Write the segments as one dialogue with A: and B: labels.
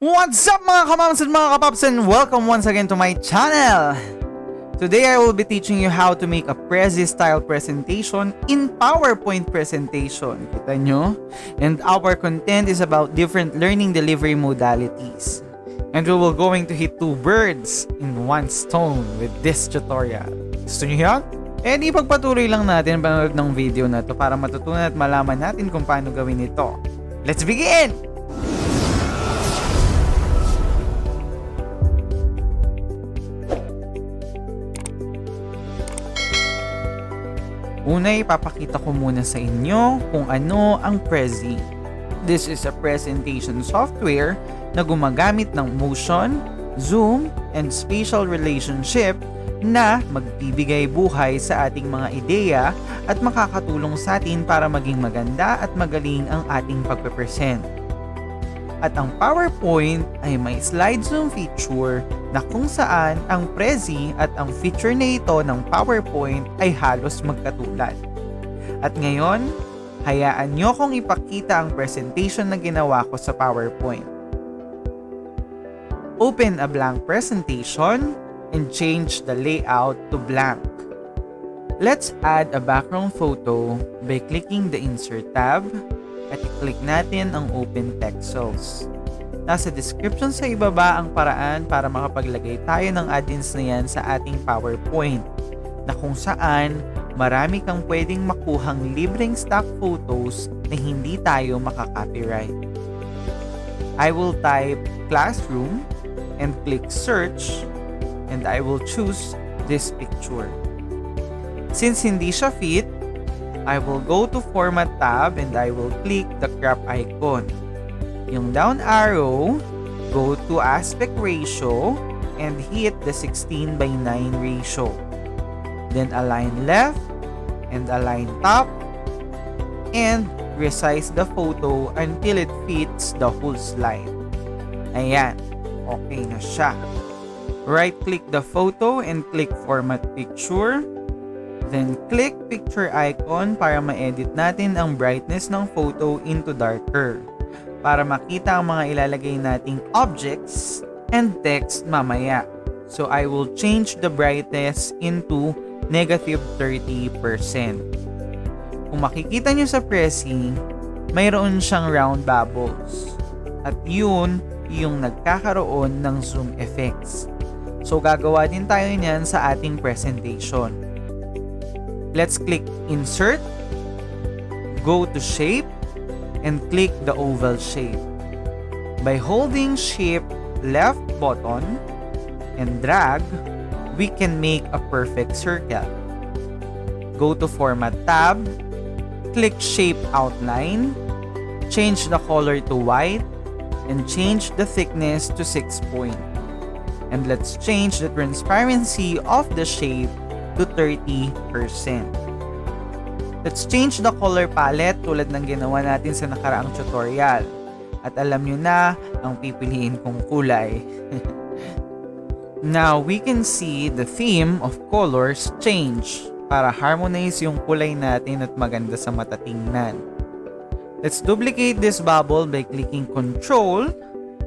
A: What's up mga kamams and mga kapaps, and welcome once again to my channel! Today I will be teaching you how to make a Prezi style presentation in PowerPoint presentation. Kita nyo? And our content is about different learning delivery modalities. And we will going to hit two birds in one stone with this tutorial. Gusto nyo yan? Eh di pagpatuloy lang natin ang panonood ng video na to para matutunan at malaman natin kung paano gawin ito. Let's begin! Una, ipapakita ko muna sa inyo kung ano ang Prezi. This is a presentation software na gumagamit ng motion, zoom, and spatial relationship na magbibigay buhay sa ating mga ideya at makakatulong sa atin para maging maganda at magaling ang ating pagpe-present. At ang PowerPoint ay may slide zoom feature na kung saan ang Prezi at ang feature na ito ng PowerPoint ay halos magkatulad. At ngayon, hayaan nyo kong ipakita ang presentation na ginawa ko sa PowerPoint. Open a blank presentation and change the layout to blank. Let's add a background photo by clicking the Insert tab at i-click natin ang Open Text Cells. Nasa description sa ibaba ang paraan para makapaglagay tayo ng add-ins na yan sa ating PowerPoint na kung saan marami kang pwedeng makuhang libreng stock photos na hindi tayo makaka-copyright. I will type classroom and click search and I will choose this picture. Since hindi siya fit, I will go to Format tab and I will click the crop icon. Yung down arrow, go to Aspect Ratio and hit the 16:9 ratio. Then align left and align top and resize the photo until it fits the whole slide. Ayan, okay na siya. Right-click the photo and click Format Picture. Then click picture icon para ma-edit natin ang brightness ng photo into darker para makita ang mga ilalagay nating objects and text mamaya. So I will change the brightness into -30%. Kung makikita nyo sa Prezi, mayroon siyang round bubbles. At yun yung nagkakaroon ng zoom effects. So gagawa din tayo niyan sa ating presentation. Let's click Insert, go to Shape, and click the oval shape. By holding Shift left button and drag, we can make a perfect circle. Go to Format tab, click Shape Outline, change the color to white, and change the thickness to 6 point. And let's change the transparency of the shape to 30%. Let's change the color palette tulad ng ginawa natin sa nakaraang tutorial. At alam nyo na ang pipiliin kong kulay. Now, we can see the theme of colors change para harmonize yung kulay natin at maganda sa mata tingnan. Let's duplicate this bubble by clicking Ctrl,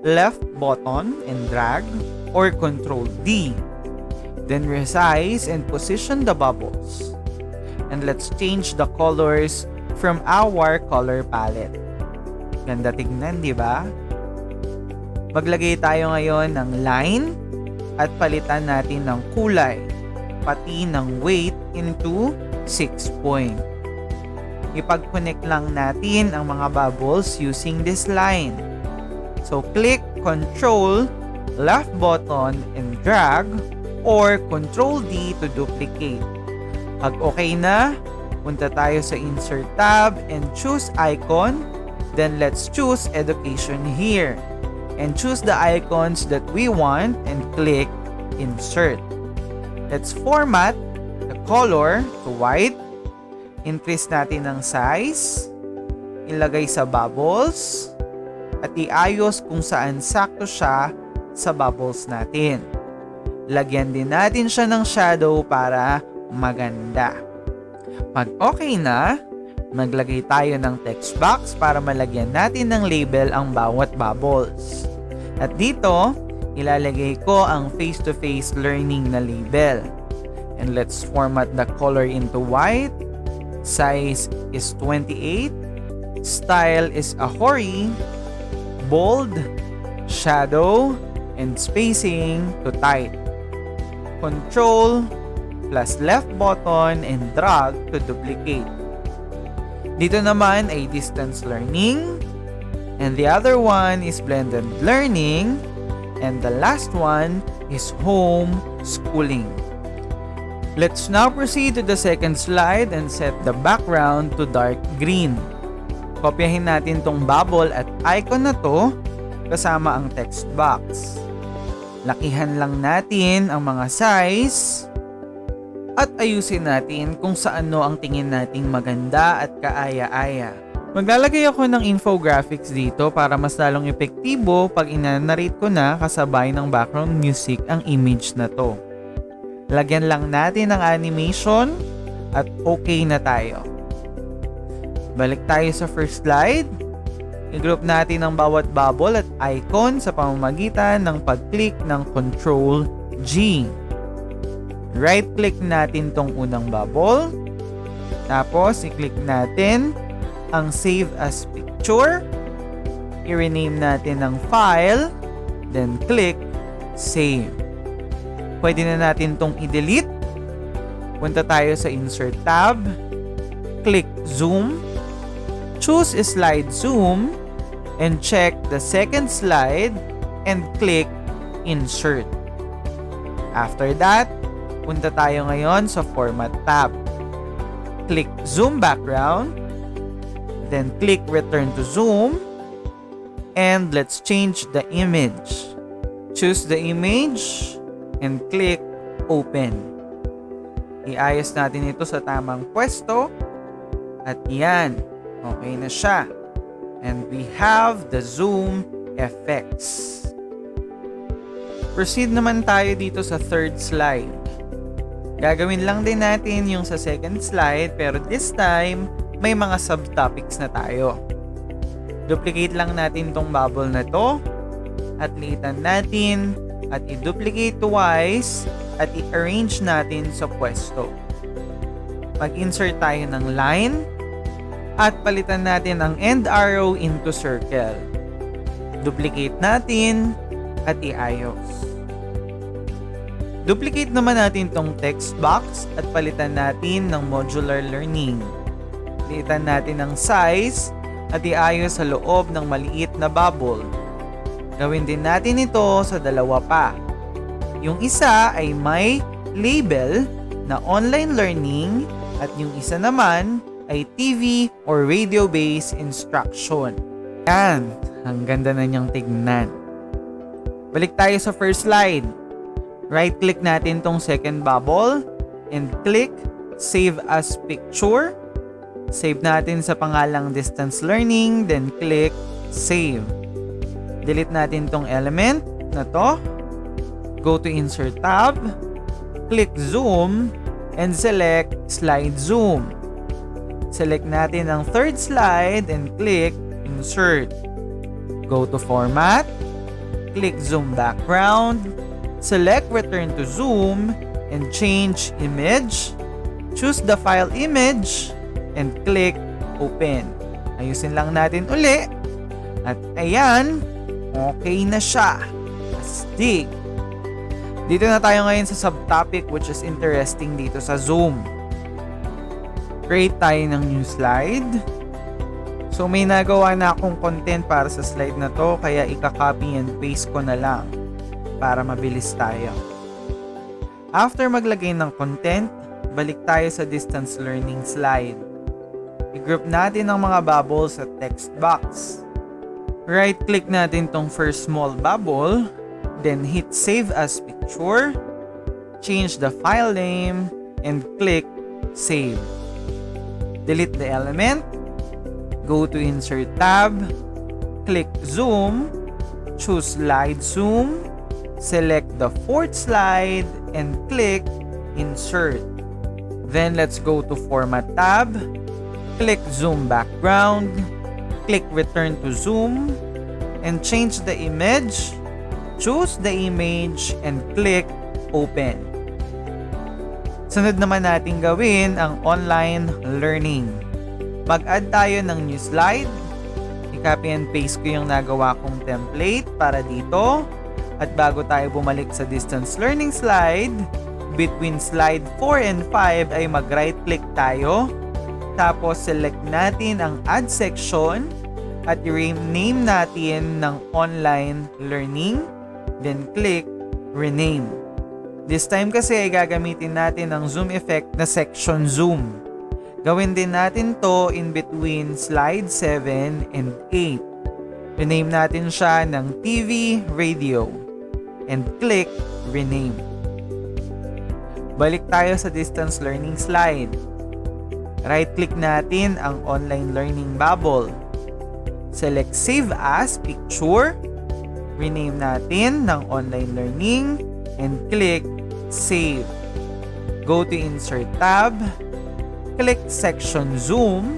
A: left button and drag, or Ctrl D. Then resize and position the bubbles. And let's change the colors from our color palette. Ganda tignan, di ba? Maglagay tayo ngayon ng line at palitan natin ng kulay, pati ng weight into 6 point. Ipag-connect lang natin ang mga bubbles using this line. So click Ctrl, left button and drag, or Ctrl D to duplicate. Pag okay na, punta tayo sa Insert tab and choose Icon. Then let's choose Education here. And choose the icons that we want and click Insert. Let's format the color to white. Increase natin ng size. Ilagay sa bubbles. At iayos kung saan sakto siya sa bubbles natin. Lagyan din natin siya ng shadow para maganda. Pag okay na, maglagay tayo ng text box para malagyan natin ng label ang bawat bubbles. At dito, ilalagay ko ang face-to-face learning na label. And let's format the color into white. Size is 28. Style is ahori. Bold, shadow, and spacing to tight. Control plus left button and drag to duplicate. Dito naman ay distance learning. And the other one is blended learning. And the last one is home schooling. Let's now proceed to the second slide and set the background to dark green. Kopyahin natin tong bubble at icon na to kasama ang text box. Lakihan lang natin ang mga size at ayusin natin kung saan ang tingin nating maganda at kaaya-aya. Maglalagay ako ng infographics dito para mas lalong epektibo pag inanarrate ko na kasabay ng background music ang image na to. Lagyan lang natin ng animation at okay na tayo. Balik tayo sa first slide. I-group natin ang bawat bubble at icon sa pamamagitan ng pag-click ng Ctrl G. Right-click natin tong unang bubble. Tapos, i-click natin ang Save as Picture. I-rename natin ang file. Then, click Save. Pwede na natin tong i-delete. Punta tayo sa Insert tab. Click Zoom. Choose Slide Zoom. And check the second slide. And click Insert. After that, punta tayo ngayon sa Format tab. Click Zoom Background. Then click Return to Zoom. And let's change the image. Choose the image and click Open. Iayos natin ito sa tamang pwesto. At yan, okay na siya. And we have the zoom effects. Proceed naman tayo dito sa third slide. Gagawin lang din natin yung sa second slide pero this time, may mga subtopics na tayo. Duplicate lang natin tong bubble na to at liitan natin at i-duplicate twice at i-arrange natin sa pwesto. Mag-insert tayo ng line at palitan natin ang end arrow into circle. Duplicate natin at iayos. Duplicate naman natin tong text box at palitan natin ng modular learning. Liitan natin ang size at iayos sa loob ng maliit na bubble. Gawin din natin ito sa dalawa pa. Yung isa ay may label na online learning at yung isa naman ay TV or radio-based instruction. Yan, ang ganda na niyang tignan. Balik tayo sa first slide. Right-click natin tong second bubble and click Save as Picture. Save natin sa pangalang Distance Learning, then click Save. Delete natin tong element na to. Go to Insert tab, click Zoom, and select Slide Zoom. Select natin ang third slide and click Insert. Go to Format, click Zoom Background, select Return to Zoom, and change Image. Choose the file image, and click Open. Ayusin lang natin uli. At ayan, okay na siya. Astig. Dito na tayo ngayon sa subtopic which is interesting dito sa Zoom. Create tayo ng new slide. So may nagawa na akong content para sa slide na to kaya ika-copy and paste ko na lang para mabilis tayo. After maglagay ng content, balik tayo sa distance learning slide. I-group natin ang mga bubbles sa text box. Right-click natin tong first small bubble, then hit Save as Picture, change the file name, and click Save. Delete the element, go to Insert tab, click Zoom, choose Slide Zoom, select the fourth slide, and click Insert. Then let's go to Format tab, click Zoom Background, click Return to Zoom, and change the image choose the image and click open. Sunod naman natin gawin ang online learning. Mag-add tayo ng new slide. I-copy and paste ko yung nagawa kong template para dito. At bago tayo bumalik sa distance learning slide, between slide 4 and 5 ay mag-right click tayo. Tapos select natin ang add section at i-rename natin ng online learning. Then click rename. This time kasi ay gagamitin natin ang zoom effect na section zoom. Gawin din natin to in between slide 7 and 8. Rename natin siya ng TV Radio and click rename. Balik tayo sa distance learning slide. Right click natin ang online learning bubble. Select save as picture. Rename natin ng online learning and click save. Go to insert tab. Click section zoom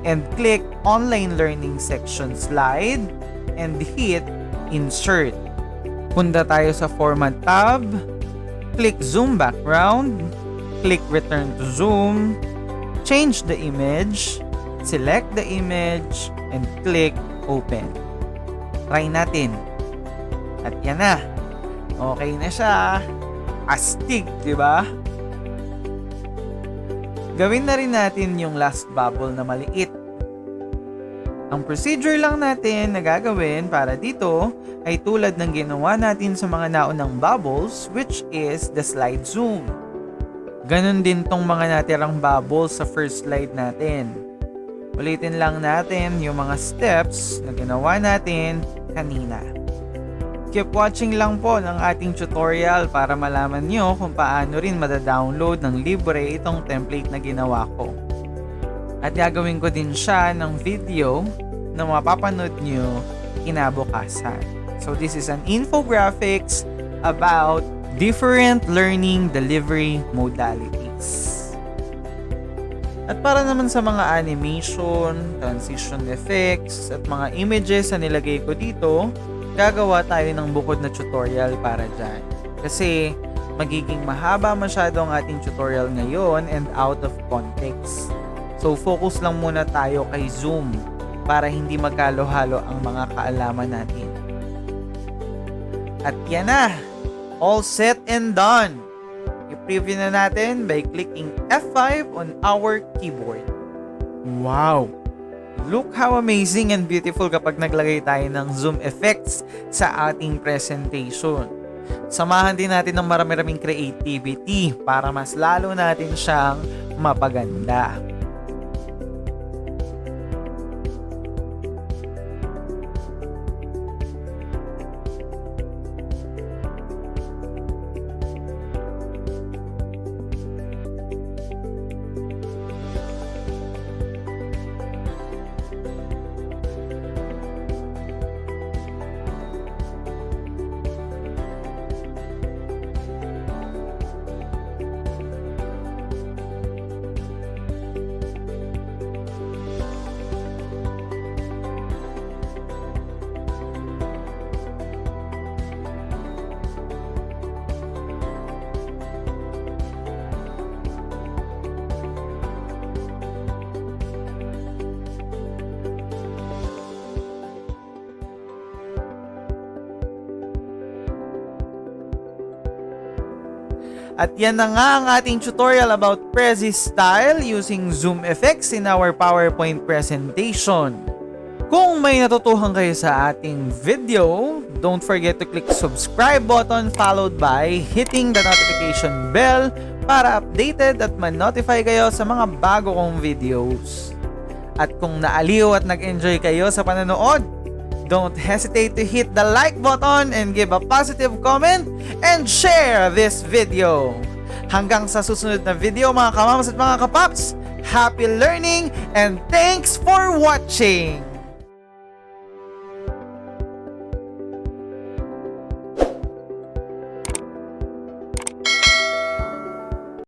A: and click online learning section slide and hit insert. Punta tayo sa format tab. Click zoom background. Click return to zoom. Change the image. Select the image and click open. Try natin. At yan na. Okay na siya. Astig, di ba? Gawin na rin natin yung last bubble na maliit. Ang procedure lang natin na gagawin para dito ay tulad ng ginawa natin sa mga naunang bubbles, which is the slide zoom. Ganon din tong mga natirang bubbles sa first slide natin. Ulitin lang natin yung mga steps na ginawa natin kanina. Keep watching lang po ng ating tutorial para malaman nyo kung paano rin madadownload ng libre itong template na ginawa ko. At gagawin ko din siya ng video na mapapanood nyo kinabukasan. So this is an infographics about different learning delivery modalities. At para naman sa mga animation, transition effects, at mga images na nilagay ko dito, gagawa tayo ng bukod na tutorial para dyan. Kasi magiging mahaba masyado ang ating tutorial ngayon and out of context. So focus lang muna tayo kay Zoom para hindi magkalo-halo ang mga kaalaman natin. At yan na! All set and done! I-preview na natin by clicking F5 on our keyboard. Wow! Look how amazing and beautiful kapag naglagay tayo ng zoom effects sa ating presentation. Samahan din natin ng marami-raming creativity para mas lalo natin siyang mapaganda. At yan na nga ang ating tutorial about Prezi style using zoom effects in our PowerPoint presentation. Kung may natutuhan kayo sa ating video, don't forget to click subscribe button followed by hitting the notification bell para updated at ma-notify kayo sa mga bago kong videos. At kung naaliw at nag-enjoy kayo sa panonood, don't hesitate to hit the like button and give a positive comment and share this video. Hanggang sa susunod na video mga kamams at mga kapaps, happy learning and thanks for watching!